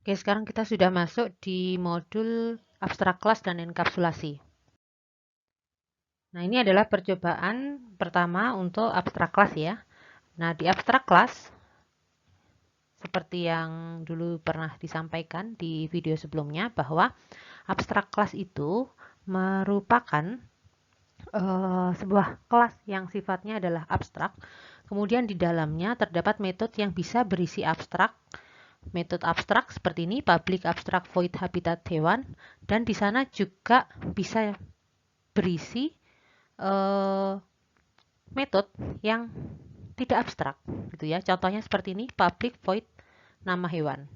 Oke, sekarang kita sudah masuk di modul abstrak kelas dan enkapsulasi. Nah, ini adalah percobaan pertama untuk abstrak kelas ya. Nah, di abstrak kelas, seperti yang dulu pernah disampaikan di video sebelumnya, bahwa abstrak kelas itu merupakan sebuah kelas yang sifatnya adalah abstrak. Kemudian di dalamnya terdapat metode yang bisa berisi abstrak. Metode abstrak seperti ini, public abstract void habitat hewan, dan di sana juga bisa berisi metode yang tidak abstrak, gitu ya. Contohnya seperti ini, public void nama hewan.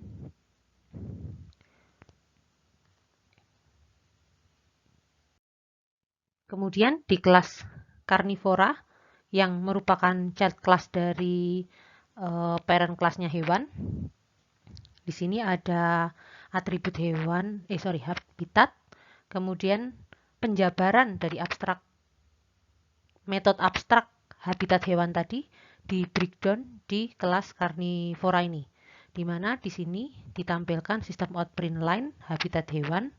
Kemudian di kelas carnivora yang merupakan child class dari parent kelasnya hewan, di sini ada atribut hewan, habitat, kemudian penjabaran dari abstrak, metode abstrak habitat hewan tadi di breakdown di kelas carnivora ini, di mana di sini ditampilkan sistem outprint line habitat hewan,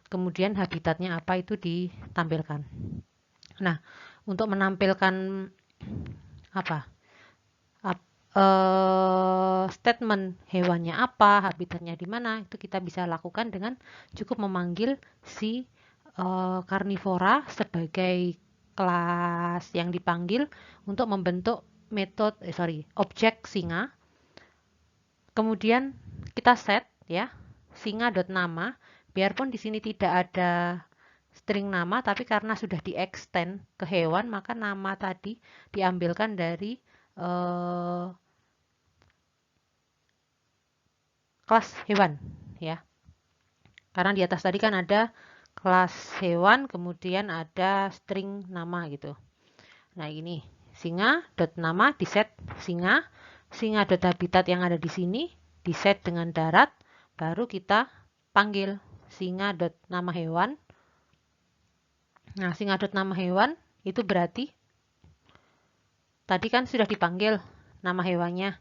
kemudian habitatnya apa itu ditampilkan. Nah, untuk menampilkan statement hewannya apa, habitatnya di mana, itu kita bisa lakukan dengan cukup memanggil si carnivora sebagai kelas yang dipanggil untuk membentuk objek singa. Kemudian kita set ya singa.nama, biarpun di sini tidak ada string nama, tapi karena sudah di-extend ke hewan, maka nama tadi diambilkan dari kelas hewan ya. Karena di atas tadi kan ada kelas hewan, kemudian ada string nama gitu. Nah, ini singa.nama diset singa, singa.habitat yang ada di sini diset dengan darat, baru kita panggil singa.nama hewan. Nah, singa.nama hewan itu berarti tadi kan sudah dipanggil nama hewannya.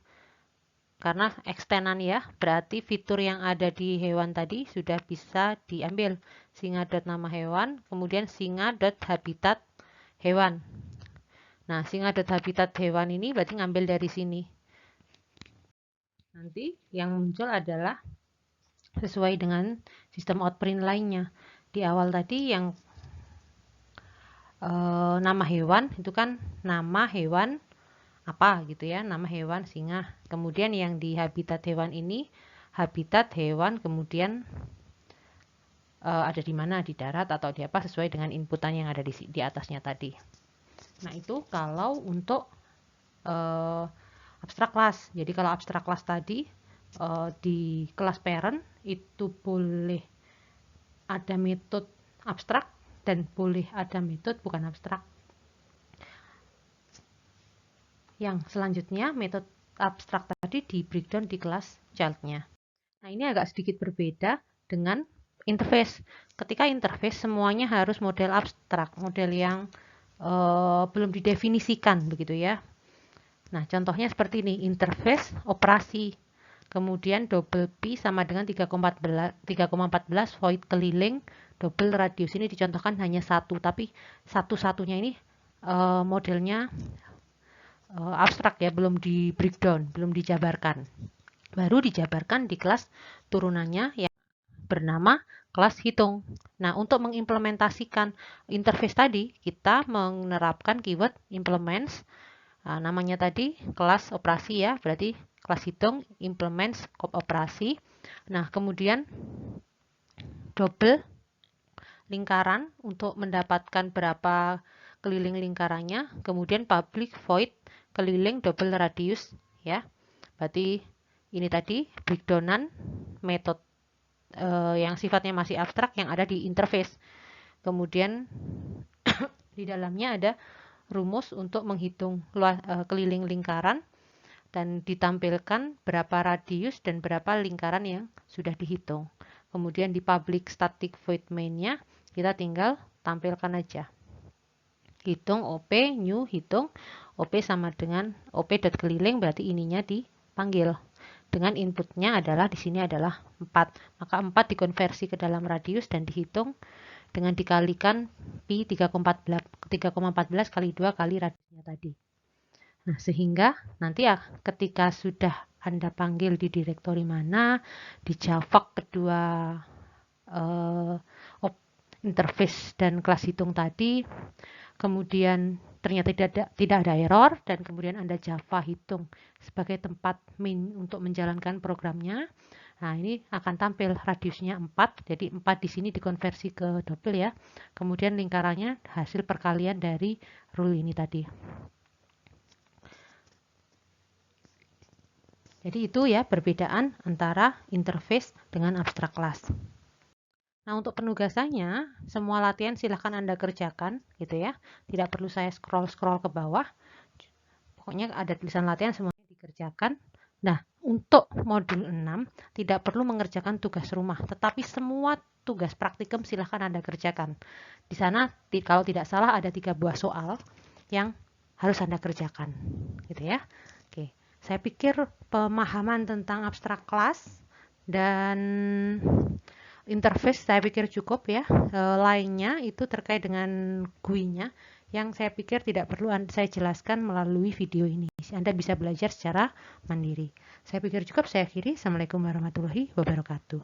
Karena ekstenan ya, berarti fitur yang ada di hewan tadi sudah bisa diambil. Singa.nama hewan, kemudian singa.habitat hewan. Nah, singa.habitat hewan ini berarti ngambil dari sini. Nanti yang muncul adalah sesuai dengan sistem outprint lainnya. Di awal tadi yang nama hewan itu kan nama hewan apa gitu ya, nama hewan singa. Kemudian yang di habitat hewan ini habitat hewan, kemudian ada di mana, di darat atau di apa, sesuai dengan inputan yang ada di atasnya tadi. Nah, itu kalau untuk abstrak kelas. Jadi kalau abstrak kelas tadi di kelas parent itu boleh ada metode abstrak dan boleh ada metode bukan abstrak. Yang selanjutnya metode abstrak tadi di breakdown di kelas child-nya. Nah, ini agak sedikit berbeda dengan interface. Ketika interface semuanya harus model abstrak, model yang belum didefinisikan begitu ya. Nah, contohnya seperti ini, interface operasi. Kemudian double P sama dengan 3,14 void keliling double radius. Ini dicontohkan hanya satu, tapi satu-satunya ini modelnya abstrak ya, belum di breakdown, belum dijabarkan. Baru dijabarkan di kelas turunannya yang bernama kelas hitung. Nah, untuk mengimplementasikan interface tadi, kita menerapkan keyword implements. Nah, namanya tadi kelas operasi ya, berarti kelas hitung implements operasi. Nah, kemudian double lingkaran untuk mendapatkan berapa keliling lingkarannya, kemudian public void keliling double radius ya. Berarti ini tadi breakdownan metode yang sifatnya masih abstrak yang ada di interface. Kemudian di dalamnya ada rumus untuk menghitung keliling lingkaran dan ditampilkan berapa radius dan berapa lingkaran yang sudah dihitung. Kemudian di public static void main-nya kita tinggal tampilkan aja. Hitung OP, new hitung, OP sama dengan OP.keliling berarti ininya dipanggil. dengan inputnya adalah di sini adalah 4. Maka 4 dikonversi ke dalam radius dan dihitung dengan dikalikan pi 3,14 kali 2 kali radiusnya tadi. Nah, sehingga nanti ya ketika sudah Anda panggil di direktori mana, di javak kedua interface dan kelas hitung tadi, kemudian ternyata tidak ada error, dan kemudian Anda Java hitung sebagai tempat main untuk menjalankan programnya. Nah, ini akan tampil radiusnya 4, jadi 4 di sini dikonversi ke double ya. Kemudian lingkarannya hasil perkalian dari rule ini tadi. Jadi itu ya perbedaan antara interface dengan abstrak kelas. Nah, untuk penugasannya, semua latihan silahkan Anda kerjakan, gitu ya. Tidak perlu saya scroll-scroll ke bawah. Pokoknya ada tulisan latihan, semuanya dikerjakan. Nah, untuk modul 6, tidak perlu mengerjakan tugas rumah, tetapi semua tugas praktikum silahkan Anda kerjakan. Di sana, kalau tidak salah, ada 3 buah soal yang harus Anda kerjakan, gitu ya. Oke, saya pikir pemahaman tentang abstrak kelas dan interface saya pikir cukup ya. Lainnya itu terkait dengan GUI-nya yang saya pikir tidak perlu saya jelaskan melalui video ini. Anda bisa belajar secara mandiri. Saya pikir cukup, saya akhiri. Assalamualaikum warahmatullahi wabarakatuh.